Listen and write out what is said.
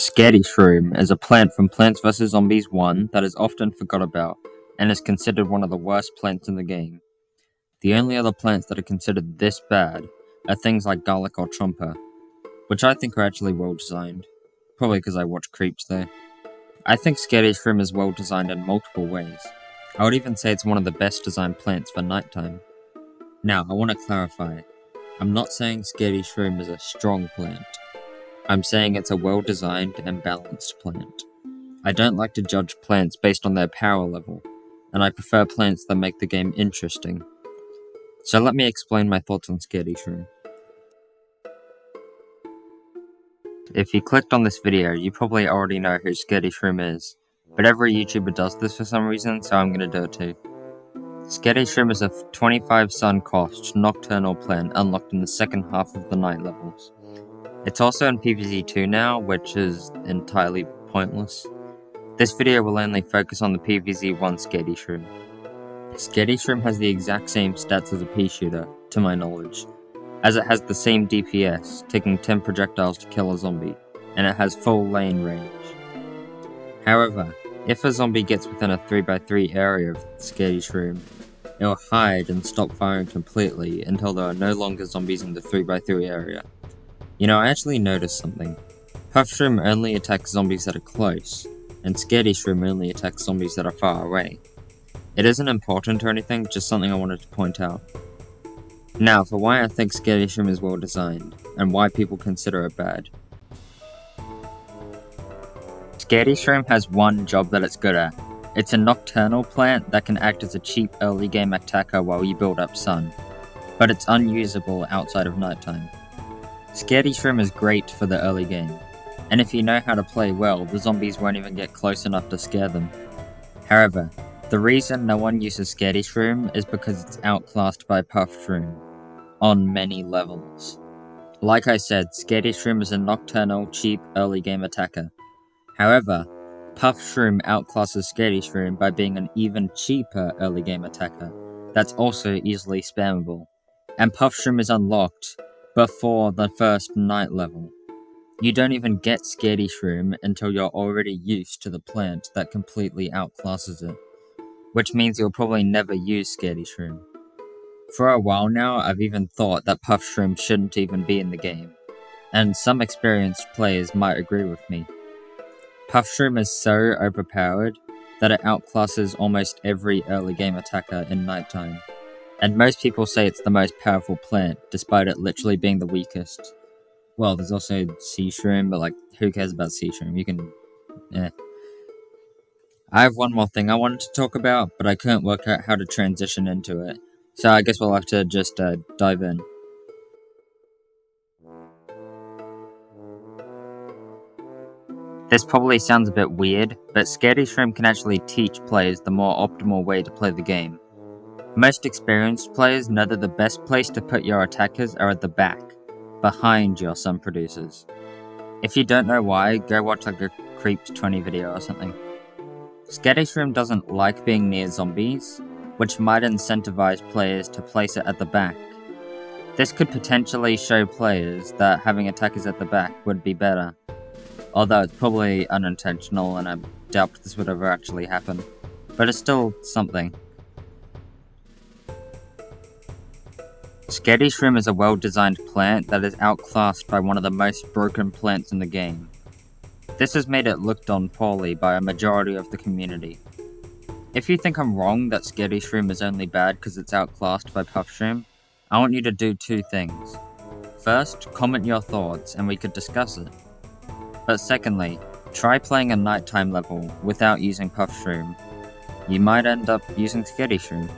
Scaredy Shroom is a plant from Plants vs. Zombies 1 that is often forgot about, and is considered one of the worst plants in the game. The only other plants that are considered this bad are things like garlic or chomper, which I think are actually well designed. Probably because I watch Creeps though. I think Scaredy Shroom is well designed in multiple ways. I would even say it's one of the best designed plants for nighttime. Now, I want to clarify. I'm not saying Scaredy Shroom is a strong plant. I'm saying it's a well-designed and balanced plant. I don't like to judge plants based on their power level, and I prefer plants that make the game interesting. So let me explain my thoughts on Scaredy Shroom. If you clicked on this video, you probably already know who Scaredy Shroom is, but every YouTuber does this for some reason, so I'm gonna do it too. Scaredy Shroom is a 25 sun cost nocturnal plant unlocked in the second half of the night levels. It's also in PvZ 2 now, which is entirely pointless. This video will only focus on the PvZ 1 Scaredy Shroom. Scaredy Shroom has the exact same stats as a pea shooter, to my knowledge, as it has the same DPS, taking 10 projectiles to kill a zombie, and it has full lane range. However, if a zombie gets within a 3x3 area of Scaredy Shroom, it will hide and stop firing completely until there are no longer zombies in the 3x3 area. You know, I actually noticed something. Puff Shroom only attacks zombies that are close, and Scaredy Shroom only attacks zombies that are far away. It isn't important or anything, just something I wanted to point out. Now, for why I think Scaredy Shroom is well designed, and why people consider it bad. Scaredy Shroom has one job that it's good at. It's a nocturnal plant that can act as a cheap early game attacker while you build up sun, but it's unusable outside of nighttime. Scaredy Shroom is great for the early game, and if you know how to play well, the zombies won't even get close enough to scare them. However, the reason no one uses Scaredy Shroom is because it's outclassed by Puff Shroom, on many levels. Like I said, Scaredy Shroom is a nocturnal, cheap, early game attacker. However, Puff Shroom outclasses Scaredy Shroom by being an even cheaper early game attacker that's also easily spammable, and Puff Shroom is unlocked before the first night level. You don't even get Scaredy Shroom until you're already used to the plant that completely outclasses it, which means you'll probably never use Scaredy Shroom. For a while now, I've even thought that Puff Shroom shouldn't even be in the game, and some experienced players might agree with me. Puff Shroom is so overpowered that it outclasses almost every early game attacker in nighttime, and most people say it's the most powerful plant, despite it literally being the weakest. Well, there's also Sea Shroom, but like, who cares about Sea Shroom? You can... I have one more thing I wanted to talk about, but I couldn't work out how to transition into it, so I guess we'll have to just dive in. This probably sounds a bit weird, but Scaredy Shroom can actually teach players the more optimal way to play the game. Most experienced players know that the best place to put your attackers are at the back, behind your sun producers. If you don't know why, go watch like a Creeps 20 video or something. Scaredy Shroom doesn't like being near zombies, which might incentivize players to place it at the back. This could potentially show players that having attackers at the back would be better, although it's probably unintentional and I doubt this would ever actually happen, but it's still something. Scaredy Shroom is a well-designed plant that is outclassed by one of the most broken plants in the game. This has made it looked on poorly by a majority of the community. If you think I'm wrong that Scaredy Shroom is only bad because it's outclassed by Puff Shroom, I want you to do two things. First, comment your thoughts and we could discuss it. But secondly, try playing a nighttime level without using Puff Shroom. You might end up using Scaredy Shroom.